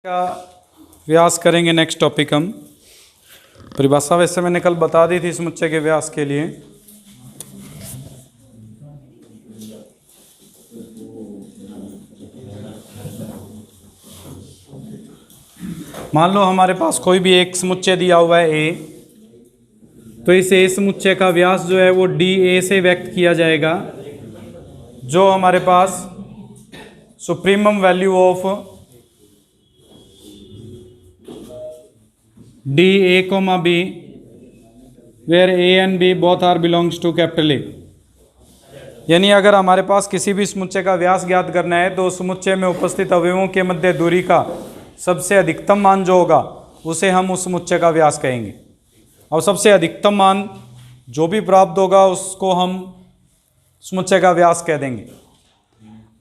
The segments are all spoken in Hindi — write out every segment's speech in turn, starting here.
का व्यास करेंगे। नेक्स्ट टॉपिक हम परिभाषा वैसे मैंने कल बता दी थी समुच्चय के व्यास के लिए। मान लो हमारे पास कोई भी एक समुच्चय दिया हुआ है ए, तो इस ए समुच्चय का व्यास जो है वो डी ए से व्यक्त किया जाएगा, जो हमारे पास supremum value of D A comma B where A and B both are belongs to capital A. यानी अगर हमारे पास किसी भी समुच्चय का व्यास ज्ञात करना है तो समुच्चय में उपस्थित अवयवों के मध्य दूरी का सबसे अधिकतम मान जो होगा उसे हम उस समुच्चय का व्यास कहेंगे, और सबसे अधिकतम मान जो भी प्राप्त होगा उसको हम समुच्चय का व्यास कह देंगे।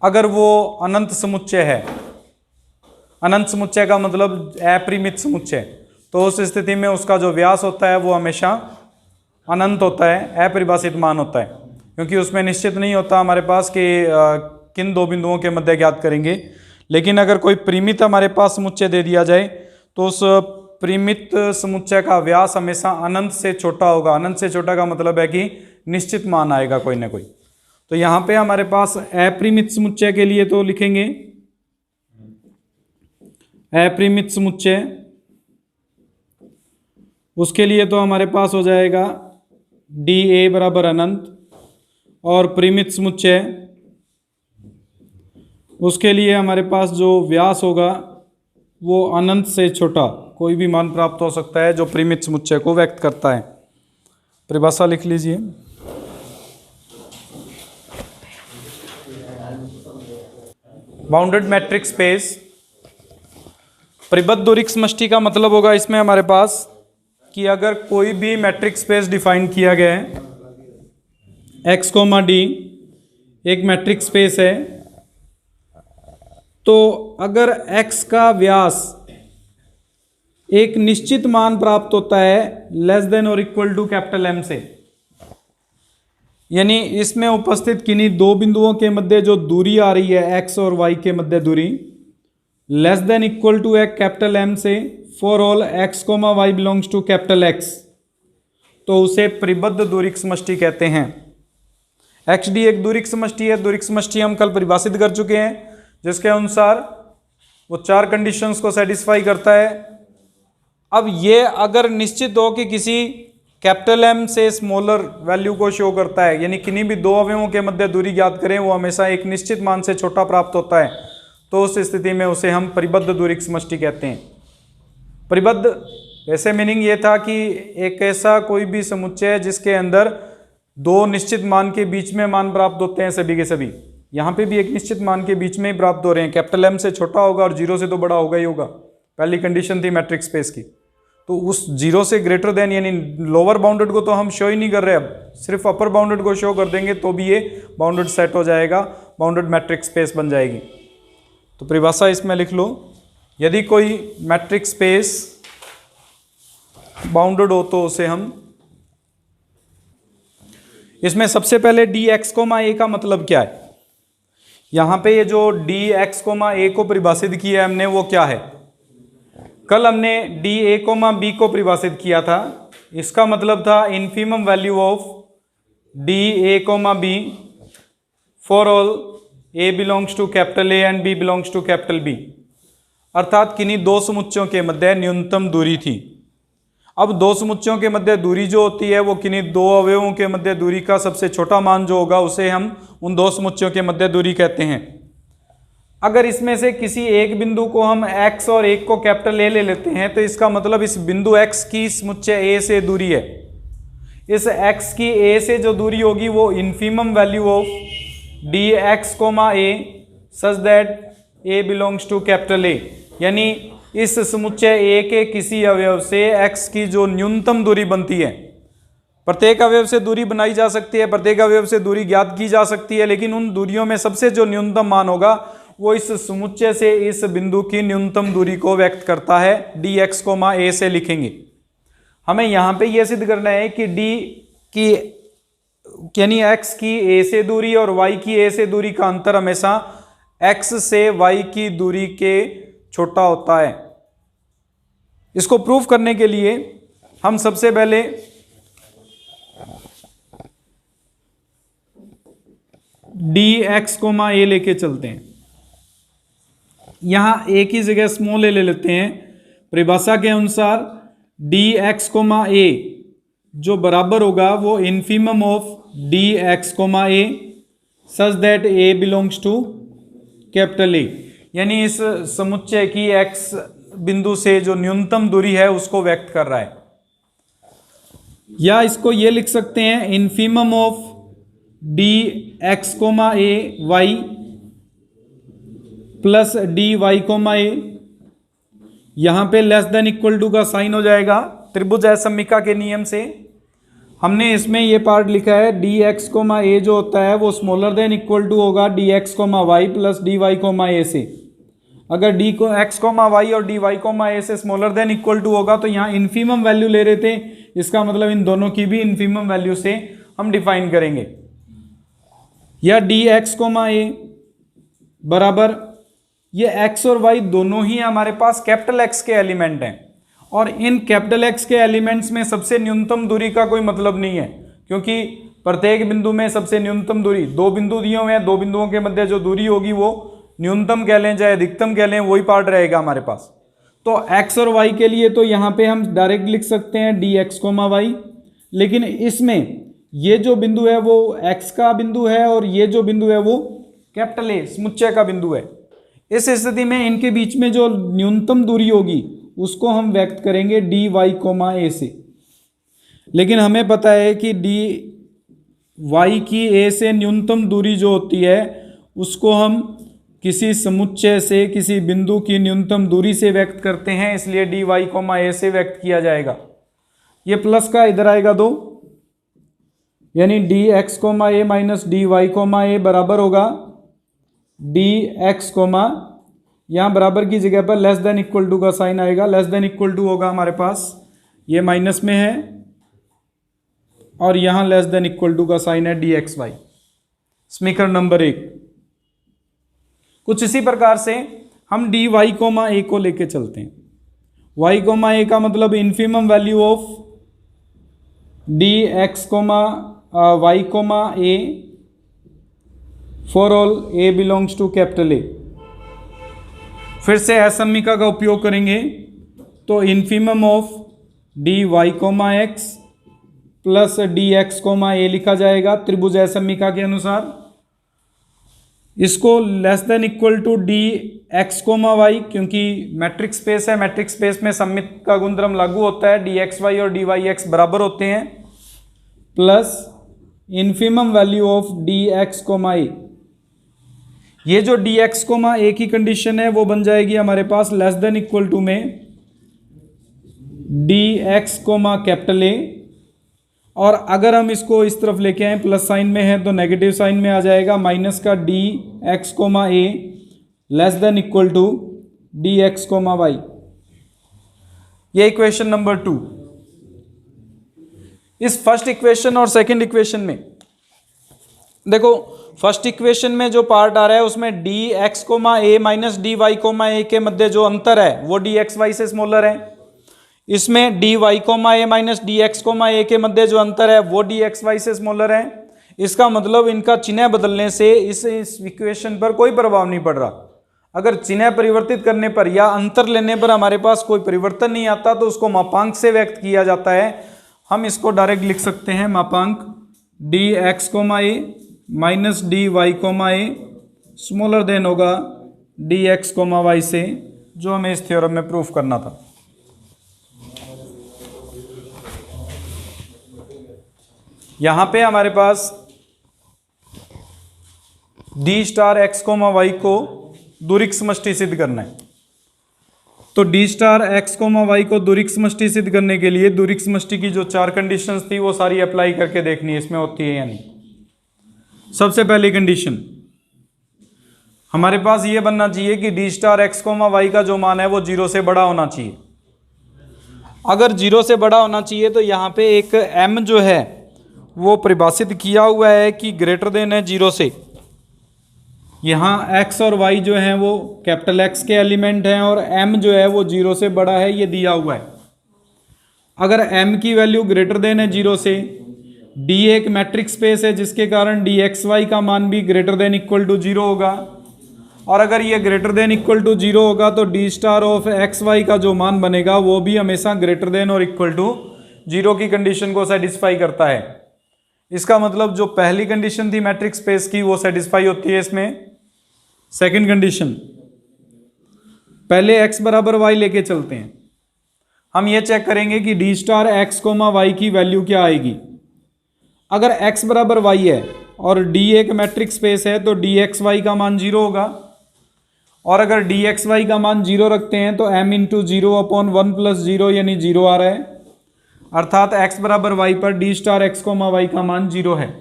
अगर वो अनंत समुच्चय है, अनंत समुच्चय का मतलब अपरिमित समुच्चय, तो उस स्थिति में उसका जो व्यास होता है वो हमेशा अनंत होता है, अपरिभाषित मान होता है, क्योंकि उसमें निश्चित नहीं होता हमारे पास कि किन दो बिंदुओं के मध्य ज्ञात करेंगे। लेकिन अगर कोई परिमित हमारे पास समुच्चय दे दिया जाए तो उस परिमित समुच्चय का व्यास हमेशा अनंत से छोटा होगा। अनंत से छोटा का मतलब है कि निश्चित मान आएगा कोई ना कोई। तो यहाँ पे हमारे पास अपरिमित समुच्चय के लिए तो लिखेंगे अपरिमित समुच्चय, उसके लिए तो हमारे पास हो जाएगा डी ए बराबर अनंत, और परिमित समुच्चय उसके लिए हमारे पास जो व्यास होगा वो अनंत से छोटा कोई भी मान प्राप्त हो सकता है जो परिमित समुच्चय को व्यक्त करता है। परिभाषा लिख लीजिए। बाउंडेड मैट्रिक्स स्पेस, परिबद्ध दूरिक समष्टि का मतलब होगा इसमें हमारे पास कि अगर कोई भी मैट्रिक्स स्पेस डिफाइन किया गया है, एक्स कोमा डी एक मैट्रिक्स स्पेस है, तो अगर x का व्यास एक निश्चित मान प्राप्त होता है लेस देन और इक्वल टू कैपिटल M से, यानी इसमें उपस्थित किन्हीं दो बिंदुओं के मध्य जो दूरी आ रही है x और y के मध्य दूरी लेस देन इक्वल टू एक कैपिटल M से for all x comma y belongs to capital X, तो उसे परिबद्ध दूरिक समष्टि कहते हैं। XD एक दूरिक समष्टि है। दूरिक समष्टि हम कल परिभाषित कर चुके हैं, जिसके अनुसार वो चार कंडीशंस को सेटिस्फाई करता है। अब ये अगर निश्चित हो कि किसी कैपिटल M से स्मॉलर वैल्यू को शो करता है, यानी किन्हीं भी दो अवयवों के मध्य दूरी ज्ञात करें वो हमेशा एक निश्चित मान से छोटा प्राप्त होता है, तो उस स्थिति में उसे हम परिबद्ध दूरिक समष्टि कहते हैं। परिबद्ध ऐसे मीनिंग ये था कि एक ऐसा कोई भी समुच्चय जिसके अंदर दो निश्चित मान के बीच में मान प्राप्त होते हैं सभी के सभी। यहाँ पे भी एक निश्चित मान के बीच में ही प्राप्त हो रहे हैं, कैपिटल M से छोटा होगा और जीरो से तो बड़ा होगा ही होगा। पहली कंडीशन थी मैट्रिक्स स्पेस की, तो उस जीरो से ग्रेटर देन यानी लोअर बाउंडेड को तो हम शो ही नहीं कर रहे, अब सिर्फ अपर बाउंडेड को शो कर देंगे तो भी ये बाउंडेड सेट हो जाएगा, बाउंडेड मैट्रिक्स स्पेस बन जाएगी। तो परिभाषा इसमें लिख लो, यदि कोई मैट्रिक्स स्पेस बाउंडेड हो तो उसे हम, इसमें सबसे पहले डी एक्स कोमा ए का मतलब क्या है। यहाँ पे ये जो डी एक्स कोमा ए को परिभाषित किया है हमने वो क्या है। कल हमने डी ए कोमा बी को परिभाषित किया था, इसका मतलब था infimum value of D A comma B for all A belongs to capital A and B belongs to capital B, अर्थात किन्हीं दो समुच्चयों के मध्य न्यूनतम दूरी थी। अब दो समुच्चयों के मध्य दूरी जो होती है वो किन्हीं दो अवयवों के मध्य दूरी का सबसे छोटा मान जो होगा उसे हम उन दो समुच्चयों के मध्य दूरी कहते हैं। अगर इसमें से किसी एक बिंदु को हम x और एक को कैपिटल A ले लेते हैं तो इसका मतलब इस बिंदु x की समुच्चय A से दूरी है। इस x की A से जो दूरी होगी वो infimum value of D x comma A such that A belongs to capital A, यानी इस समुच्चय A के किसी अवयव से x की जो न्यूनतम दूरी बनती है, प्रत्येक अवयव से दूरी बनाई जा सकती है, प्रत्येक अवयव से दूरी ज्ञात की जा सकती है, लेकिन उन दूरियों में सबसे जो न्यूनतम मान होगा वो इस समुच्चय से इस बिंदु की न्यूनतम दूरी को व्यक्त करता है। डी एक्स कोमा ए से लिखेंगे। हमें यहाँ पे यह सिद्ध करना है कि डी की यानी x की a से दूरी और y की a से दूरी का अंतर हमेशा x से y की दूरी के छोटा होता है। इसको प्रूफ करने के लिए हम सबसे पहले डी एक्स कोमा ए लेके चलते हैं। यहां ए की जगह स्मॉल ए ले लेते हैं। परिभाषा के अनुसार डी एक्स कोमा ए जो बराबर होगा वो infimum of D x comma A such that A belongs to capital A, यानी इस समुच्चय की एक्स बिंदु से जो न्यूनतम दूरी है उसको व्यक्त कर रहा है। या इसको ये लिख सकते हैं infimum of D x comma A Y plus D Y comma A. यहां पे लेस देन इक्वल टू का साइन हो जाएगा त्रिभुज असमीका के नियम से। हमने इसमें ये पार्ट लिखा है डी एक्स कोमा ए जो होता है वो स्मॉलर देन इक्वल टू होगा D x comma Y plus D Y comma A से। अगर डी को एक्स कोमा वाई और डी वाई कोमा ए से स्मॉलर देन इक्वल टू होगा तो यहाँ इन्फीमम वैल्यू ले रहे थे, इसका मतलब इन दोनों की भी इन्फीमम वैल्यू से हम डिफाइन करेंगे। या डी एक्स कोमा ए बराबर ये एक्स और वाई दोनों ही हमारे पास कैपिटल एक्स के एलिमेंट हैं और इन कैपिटल एक्स के एलिमेंट्स में सबसे न्यूनतम दूरी का कोई मतलब नहीं है, क्योंकि प्रत्येक बिंदु में सबसे न्यूनतम दूरी, दो बिंदु दिए हुए हैं, दो बिंदुओं के मध्य जो दूरी होगी वो न्यूनतम कह लें चाहे अधिकतम कह लें वही पार्ट रहेगा हमारे पास। तो x और y के लिए तो यहाँ पे हम डायरेक्ट लिख सकते हैं डी एक्स कोमा वाई, लेकिन इसमें ये जो बिंदु है वो x का बिंदु है और ये जो बिंदु है वो कैपिटल ए समुच्चय का बिंदु है। इस स्थिति में इनके बीच में जो न्यूनतम दूरी होगी उसको हम व्यक्त करेंगे डी वाई कोमा ए से। लेकिन हमें पता है कि डी वाई की ए से न्यूनतम दूरी जो होती है उसको हम किसी समुच्चय से किसी बिंदु की न्यूनतम दूरी से व्यक्त करते हैं, इसलिए डी वाई कोमा ए से व्यक्त किया जाएगा। ये प्लस का इधर आएगा 2, यानी डी एक्स कोमा ए माइनस डी वाई कोमा ए बराबर होगा डी एक्स कोमा, यहाँ बराबर की जगह पर लेस देन इक्वल टू का साइन आएगा। लेस देन इक्वल टू होगा हमारे पास, ये माइनस में है और यहाँ लेस देन इक्वल टू का साइन है डी एक्स वाई। समीकरण नंबर 1। कुछ इसी प्रकार से हम डी वाई कोमा ए को लेके चलते हैं। वाई कोमा ए का मतलब infimum value of D x comma Y comma A for all A belongs to capital A. फिर से असमीका का उपयोग करेंगे तो infimum of D Y comma X plus D x comma A लिखा जाएगा त्रिभुज असमीका के अनुसार। इसको less than equal to D x comma Y, क्योंकि मैट्रिक स्पेस है, मैट्रिक स्पेस में सममित का गुणधर्म लागू होता है, डी एक्स वाई और डी वाई एक्स बराबर होते हैं, plus infimum value of D x comma A. ये जो डी एक्स कोमा ए की कंडीशन है वो बन जाएगी हमारे पास लेस देन इक्वल टू में D x comma capital A, और अगर हम इसको इस तरफ लेके आए प्लस साइन में है तो नेगेटिव साइन में आ जाएगा माइनस का D x comma A less than equal to D x comma Y. ये इक्वेशन नंबर 2। इस फर्स्ट इक्वेशन और सेकंड इक्वेशन में देखो, फर्स्ट इक्वेशन में जो पार्ट आ रहा है उसमें डी एक्स कोमा ए माइनस डी वाई कोमा ए के मध्य जो अंतर है वो डी एक्स वाई से स्मॉलर है। इसमें डी वाई कोमा ए माइनस डी एक्स कोमा ए के मध्य जो अंतर है वो डी एक्स वाई से स्मॉलर है। इसका मतलब इनका चिन्ह बदलने से इस इक्वेशन पर कोई प्रभाव नहीं पड़ रहा। अगर चिन्ह परिवर्तित करने पर या अंतर लेने पर हमारे पास कोई परिवर्तन नहीं आता तो उसको मापांक से व्यक्त किया जाता है। हम इसको डायरेक्ट लिख सकते हैं मापांक D x comma A minus D Y comma a smaller than होगा डी एक्स कोमा वाई से, जो हमें इस थ्योरम में प्रूफ करना था। यहां पे हमारे पास D star X comma Y को दूरिक समष्टि सिद्ध करना है। तो D star X comma Y को दूरिक समष्टि सिद्ध करने के लिए दूरिक समष्टि की जो 4 कंडीशंस थी वो सारी अप्लाई करके देखनी है इसमें होती है या नहीं। सबसे पहली कंडीशन हमारे पास ये बनना चाहिए कि D star X comma Y का जो मान है वो 0 से बड़ा होना चाहिए। अगर 0 से बड़ा होना चाहिए तो यहाँ पे एक m जो है वो परिभाषित किया हुआ है कि ग्रेटर देन है 0 से, यहाँ x और y जो हैं वो कैपिटल X के एलिमेंट हैं और m जो है वो 0 से बड़ा है, ये दिया हुआ है। अगर m की वैल्यू ग्रेटर देन है 0 से, D एक मैट्रिक्स स्पेस है जिसके कारण dxy का मान भी ग्रेटर देन इक्वल टू 0 होगा, और अगर ये ग्रेटर देन इक्वल टू 0 होगा तो d स्टार ऑफ xy का जो मान बनेगा वो भी हमेशा ग्रेटर देन और इक्वल टू 0 की कंडीशन को सेटिस्फाई करता है। इसका मतलब जो पहली कंडीशन थी मैट्रिक्स स्पेस की वो सेटिस्फाई होती है इसमें। सेकंड कंडीशन, पहले x बराबर y लेके चलते हैं। हम ये चेक करेंगे कि d star x comma y की वैल्यू क्या आएगी। अगर x बराबर y है और d एक मैट्रिक्स स्पेस है तो dxy का मान 0 होगा, और अगर dxy का मान 0 रखते हैं तो m इंटू 0 अपॉन 1 प्लस 0 यानी 0 आ रहा है, अर्थात x बराबर y पर d star x comma y का मान 0 है।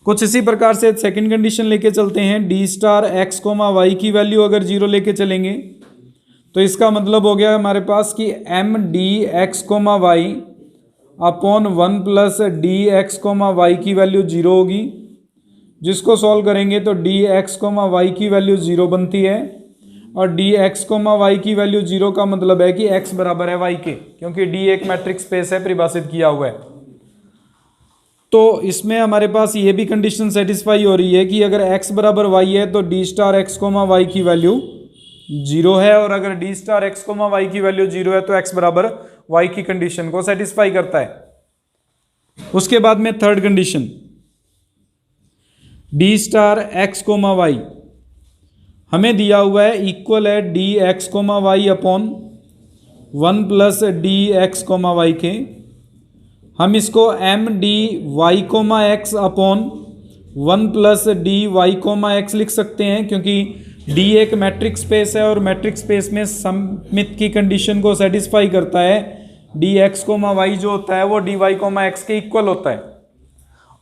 कुछ इसी प्रकार से सेकंड कंडीशन लेके चलते हैं। d star x comma y की वैल्यू अगर 0 लेके चलेंगे तो इसका मतलब हो गया हमारे पास कि m dx comma y upon 1 plus dx comma y की वैल्यू 0 होगी, जिसको सॉल्व करेंगे तो dx कोमा y की वैल्यू 0 बनती है, और dx कोमा y की वैल्यू 0 का मतलब है कि x बराबर है y के, क्योंकि d एक मैट्रिक्स स्पेस है परिभाषित किया हुआ है। तो इसमें हमारे पास ये भी कंडीशन सेटिस्फाई हो रही है कि अगर x बराबर y है तो d star x comma y की वैल्यू 0 है, और अगर d star x comma y की वैल्यू 0 है तो x बराबर y की कंडीशन को सेटिस्फाई करता है। उसके बाद में third condition, d star x comma y हमें दिया हुआ है इक्वल है dx comma y upon 1 plus dx comma y के। हम इसको m dy comma x upon 1 plus dy comma x लिख सकते हैं, क्योंकि d एक मैट्रिक्स स्पेस है और मैट्रिक्स स्पेस में सममित की कंडीशन को सेटिस्फाई करता है। dx कोमा y जो होता है वो dy कोमा x के इक्वल होता है,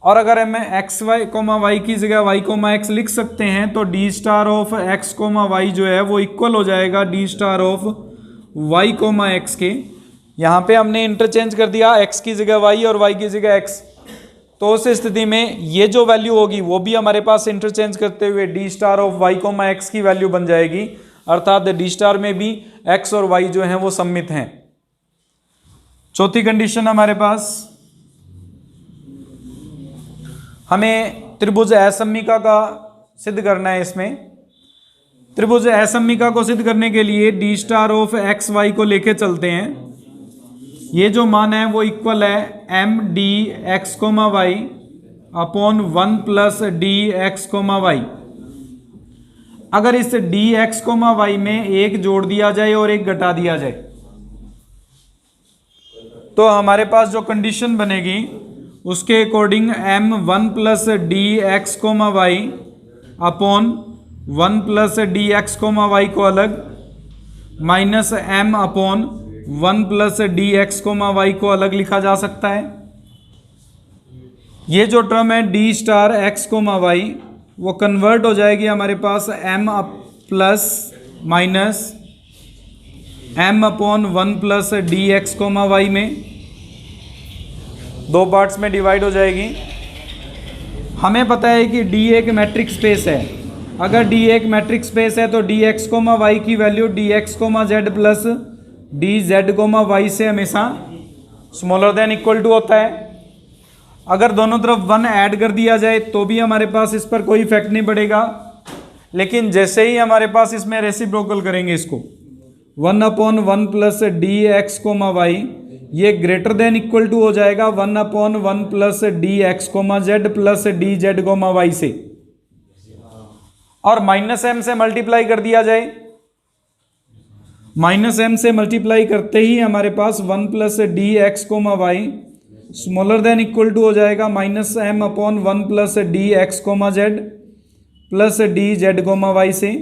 और अगर हमें एक्स वाई कोमा वाई की जगह वाई कोमा एक्स लिख सकते हैं तो D star of x comma Y जो है वो इक्वल हो जाएगा D star of Y comma X के। यहाँ पे हमने इंटरचेंज कर दिया एक्स की जगह वाई और वाई की जगह एक्स, तो उस स्थिति में ये जो वैल्यू होगी वो भी हमारे पास इंटरचेंज करते हुए D star of Y comma X की वैल्यू बन जाएगी, अर्थात डी स्टार में भी एक्स और वाई जो हैं वो सममित हैं। चौथी कंडीशन हमारे पास, हमें त्रिभुज असममिका का सिद्ध करना है। इसमें त्रिभुज असममिका को सिद्ध करने के लिए D star of X Y को लेके चलते हैं। ये जो मान है वो इक्वल है M D x comma Y upon 1 plus D x comma Y. अगर इस डी एक्स कोमा वाई में एक जोड़ दिया जाए और एक घटा दिया जाए तो हमारे पास जो कंडीशन बनेगी उसके according m 1 plus D x comma Y upon 1 plus D x comma Y को अलग minus M upon 1 plus D x comma Y को अलग लिखा जा सकता है। ये जो टर्म है D star X comma Y वो कन्वर्ट हो जाएगी हमारे पास M plus minus M upon 1 plus D x comma Y में, दो पार्ट्स में डिवाइड हो जाएगी। हमें पता है कि D एक मैट्रिक्स स्पेस है। अगर D एक मैट्रिक्स स्पेस है तो डी एक्स कोमा वाई की value d x comma Z plus D Z comma y से हमेशा स्मॉलर देन इक्वल टू होता है। अगर दोनों तरफ 1 ऐड कर दिया जाए तो भी हमारे पास इस पर कोई इफेक्ट नहीं पड़ेगा, लेकिन जैसे ही हमारे पास इसमें रेसिप्रोकल करेंगे इसको 1 upon 1 plus D x comma Y, ये ग्रेटर देन इक्वल टू हो जाएगा 1 upon 1 plus D x comma Z plus D Z comma y से, और माइनस एम से मल्टीप्लाई कर दिया जाए। माइनस एम से मल्टीप्लाई करते ही हमारे पास 1 plus D x comma y smaller than equal to हो जाएगा minus M upon 1 plus D x comma Z plus D Z comma y से।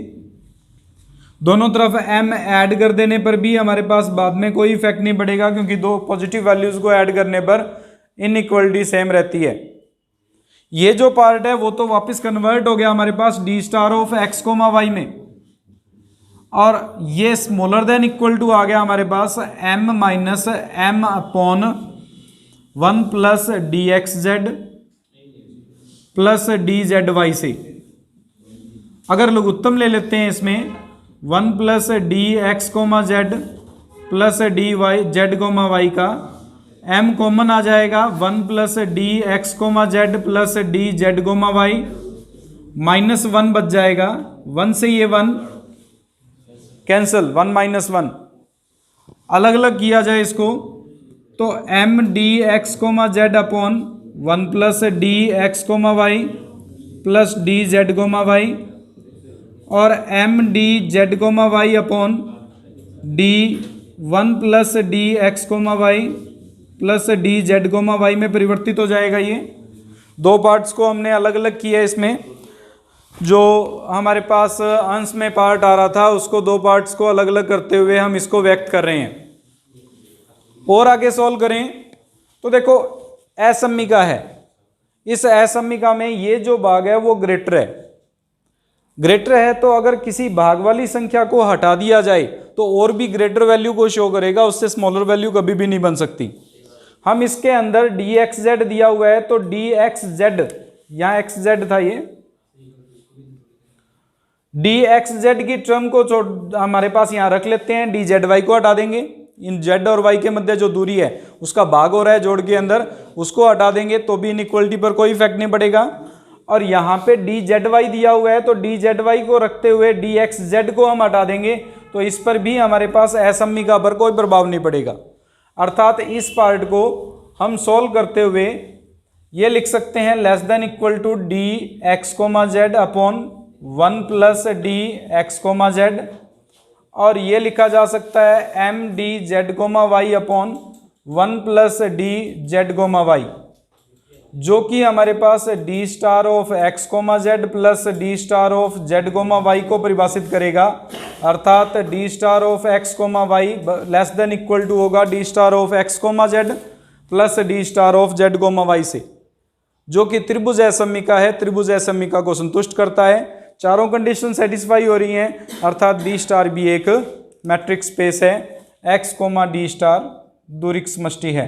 दोनों तरफ m ऐड कर देने पर भी हमारे पास बाद में कोई इफेक्ट नहीं पड़ेगा, क्योंकि दो पॉजिटिव वैल्यूज को ऐड करने पर इनइक्वालिटी सेम रहती है। ये जो पार्ट है वो तो वापस कन्वर्ट हो गया हमारे पास D star of x comma Y में, और ये स्मॉलर देन इक्वल टू आ गया हमारे पास m minus M upon 1 plus D X Z plus D Z Y से। अगर लघुत्तम ले लेते हैं इसमें 1 plus D x comma Z plus D Y Z comma Y का m कॉमन आ जाएगा 1 plus D x comma Z plus D Z comma Y -1 बच जाएगा। 1 से ये 1 कैंसिल, 1 माइनस 1 अलग अलग किया जाए इसको तो m d x comma Z upon 1 plus D x comma Y plus D Z comma Y और m d Z comma Y upon d 1 plus D x comma Y plus D Z comma Y में परिवर्तित हो जाएगा। ये दो पार्ट्स को हमने अलग अलग किया है। इसमें जो हमारे पास अंश में पार्ट आ रहा था उसको दो पार्ट्स को अलग अलग करते हुए हम इसको व्यक्त कर रहे हैं। और आगे सॉल्व करें तो देखो असमीका है, इस असमीका में ये जो भाग है वो ग्रेटर है। ग्रेटर है तो अगर किसी भाग वाली संख्या को हटा दिया जाए तो और भी ग्रेटर वैल्यू को शो करेगा, उससे स्मॉलर वैल्यू कभी भी नहीं बन सकती। हम इसके अंदर डी एक्स जेड दिया हुआ है तो डी एक्स जेड, यहां एक्स जेड था, ये डी एक्स जेड की टर्म को हमारे पास यहां रख लेते हैं, डी जेड वाई को हटा देंगे। इन जेड और वाई के मध्य जो दूरी है उसका भाग हो रहा है जोड़ के अंदर, उसको हटा देंगे तो भी इनइक्वलिटी पर कोई इफेक्ट नहीं पड़ेगा। और यहाँ पे डी जेड वाई दिया हुआ है तो डी जेड वाई को रखते हुए डी एक्स जेड को हम हटा देंगे तो इस पर भी हमारे पास असमीका पर कोई प्रभाव नहीं पड़ेगा। अर्थात इस पार्ट को हम सॉल्व करते हुए ये लिख सकते हैं less than equal to D x comma Z upon 1 plus D x comma Z, और ये लिखा जा सकता है M D Z comma Y upon 1 plus D Z comma Y, जो कि हमारे पास D star of x comma Z plus D star of Z comma Y को परिभाषित करेगा। अर्थात D star of x comma Y less than equal to होगा D star of x comma Z plus D star of Z comma y से, जो कि त्रिभुज असमीका है, त्रिभुज असमीका को संतुष्ट करता है। चारों कंडीशन सेटिस्फाई हो रही हैं, अर्थात डी स्टार भी एक मैट्रिक्स स्पेस है, एक्स कोमा डी स्टार दूरिक समष्टि है।